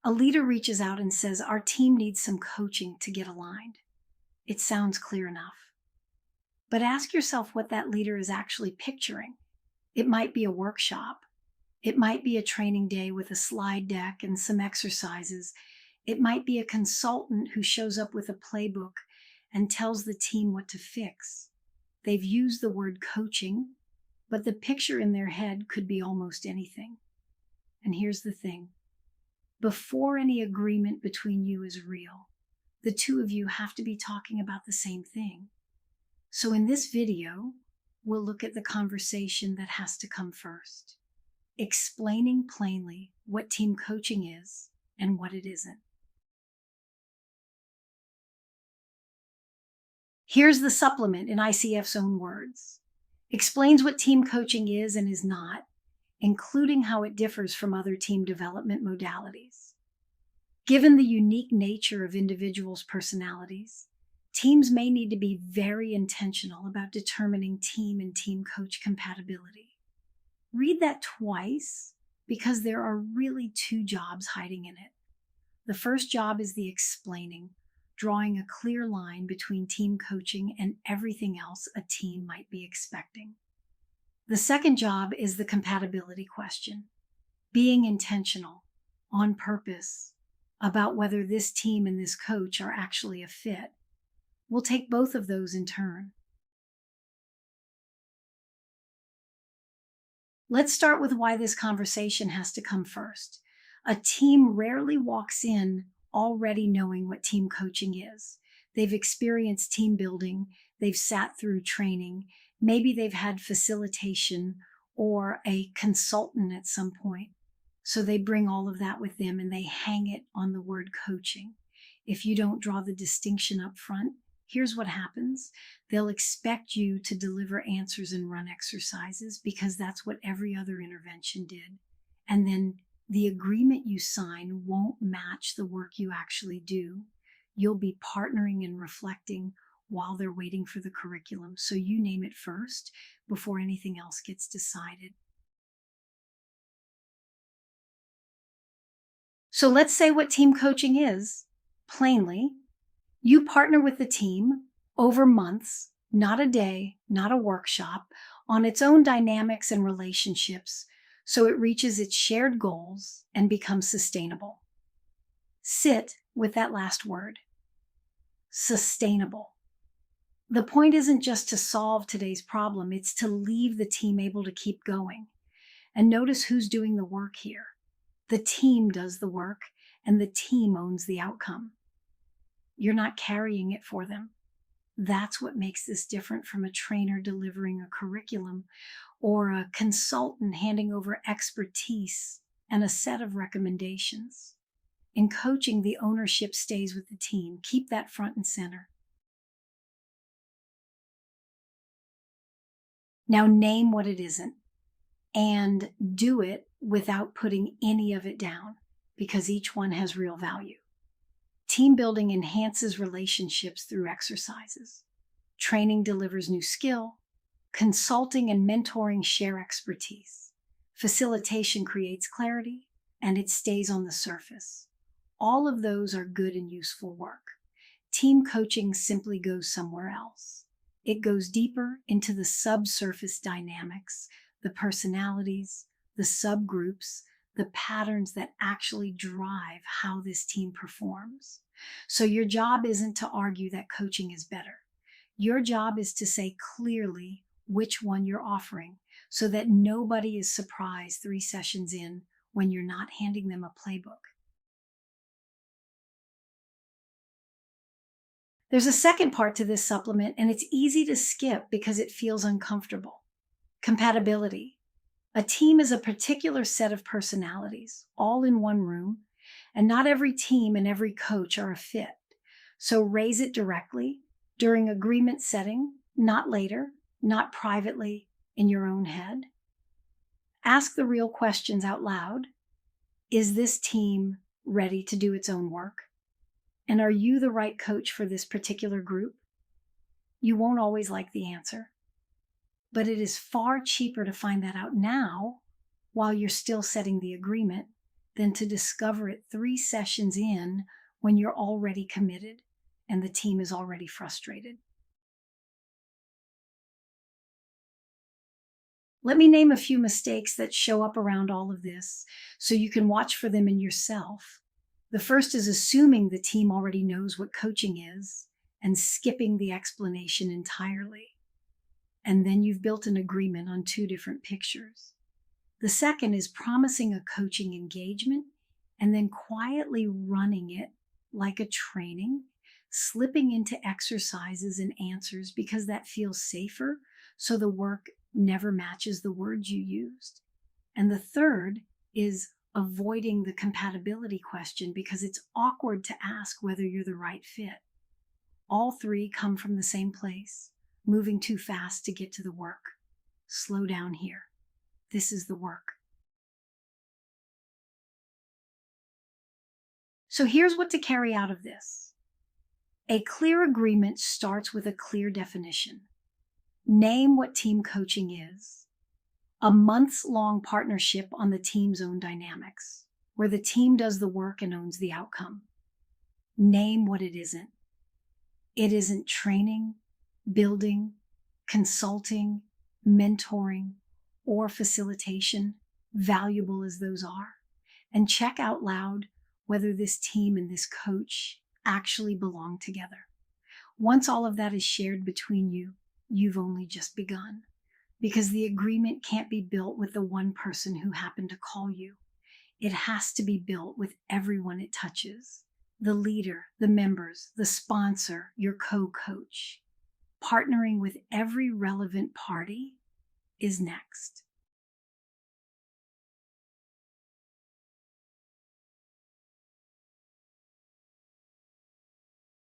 A leader reaches out and says, "Our team needs some coaching to get aligned." It sounds clear enough. But ask yourself what that leader is actually picturing. It might be a workshop. It might be a training day with a slide deck and some exercises. It might be a consultant who shows up with a playbook and tells the team what to fix. They've used the word coaching, but the picture in their head could be almost anything. And here's the thing. Before any agreement between you is real, the two of you have to be talking about the same thing. So in this video, we'll look at the conversation that has to come first, explaining plainly what team coaching is and what it isn't. Here's the supplement in ICF's own words. Explains what team coaching is and is not, including how it differs from other team development modalities. Given the unique nature of individuals' personalities, teams may need to be very intentional about determining team and team coach compatibility. Read that twice because there are really two jobs hiding in it. The first job is the explaining, drawing a clear line between team coaching and everything else a team might be expecting. The second job is the compatibility question, being intentional, on purpose, about whether this team and this coach are actually a fit. We'll take both of those in turn. Let's start with why this conversation has to come first. A team rarely walks in already knowing what team coaching is. They've experienced team building, they've sat through training, maybe they've had facilitation or a consultant at some point. So they bring all of that with them and they hang it on the word coaching. If you don't draw the distinction up front, here's what happens. They'll expect you to deliver answers and run exercises because that's what every other intervention did. And then the agreement you sign won't match the work you actually do. You'll be partnering and reflecting while they're waiting for the curriculum. So you name it first before anything else gets decided. So let's say what team coaching is. Plainly, you partner with the team over months, not a day, not a workshop, on its own dynamics and relationships, so it reaches its shared goals and becomes sustainable. Sit with that last word. Sustainable. The point isn't just to solve today's problem, it's to leave the team able to keep going. And notice who's doing the work here. The team does the work, and the team owns the outcome. You're not carrying it for them. That's what makes this different from a trainer delivering a curriculum or a consultant handing over expertise and a set of recommendations. In coaching, the ownership stays with the team. Keep that front and center. Now name what it isn't and do it without putting any of it down because each one has real value. Team building enhances relationships through exercises. Training delivers new skill. Consulting and mentoring share expertise. Facilitation creates clarity, and it stays on the surface. All of those are good and useful work. Team coaching simply goes somewhere else. It goes deeper into the subsurface dynamics, the personalities, the subgroups, the patterns that actually drive how this team performs. So your job isn't to argue that coaching is better. Your job is to say clearly which one you're offering so that nobody is surprised 3 sessions in when you're not handing them a playbook. There's a second part to this supplement, and it's easy to skip because it feels uncomfortable. Compatibility. A team is a particular set of personalities, all in one room, and not every team and every coach are a fit. So raise it directly during agreement setting, not later, not privately in your own head. Ask the real questions out loud. Is this team ready to do its own work? And are you the right coach for this particular group? You won't always like the answer, but it is far cheaper to find that out now while you're still setting the agreement than to discover it 3 sessions in when you're already committed and the team is already frustrated. Let me name a few mistakes that show up around all of this so you can watch for them in yourself. The first is assuming the team already knows what coaching is and skipping the explanation entirely. And then you've built an agreement on 2 different pictures. The second is promising a coaching engagement and then quietly running it like a training, slipping into exercises and answers because that feels safer, so the work never matches the words you used. And the third is avoiding the compatibility question because it's awkward to ask whether you're the right fit. All 3 come from the same place, moving too fast to get to the work. Slow down here. This is the work. So here's what to carry out of this. A clear agreement starts with a clear definition. Name what team coaching is. A months-long partnership on the team's own dynamics, where the team does the work and owns the outcome. Name what it isn't. It isn't training, building, consulting, mentoring, or facilitation, valuable as those are. And check out loud whether this team and this coach actually belong together. Once all of that is shared between you, you've only just begun, because the agreement can't be built with the one person who happened to call you. It has to be built with everyone it touches: the leader, the members, the sponsor, your co-coach. Partnering with every relevant party is next.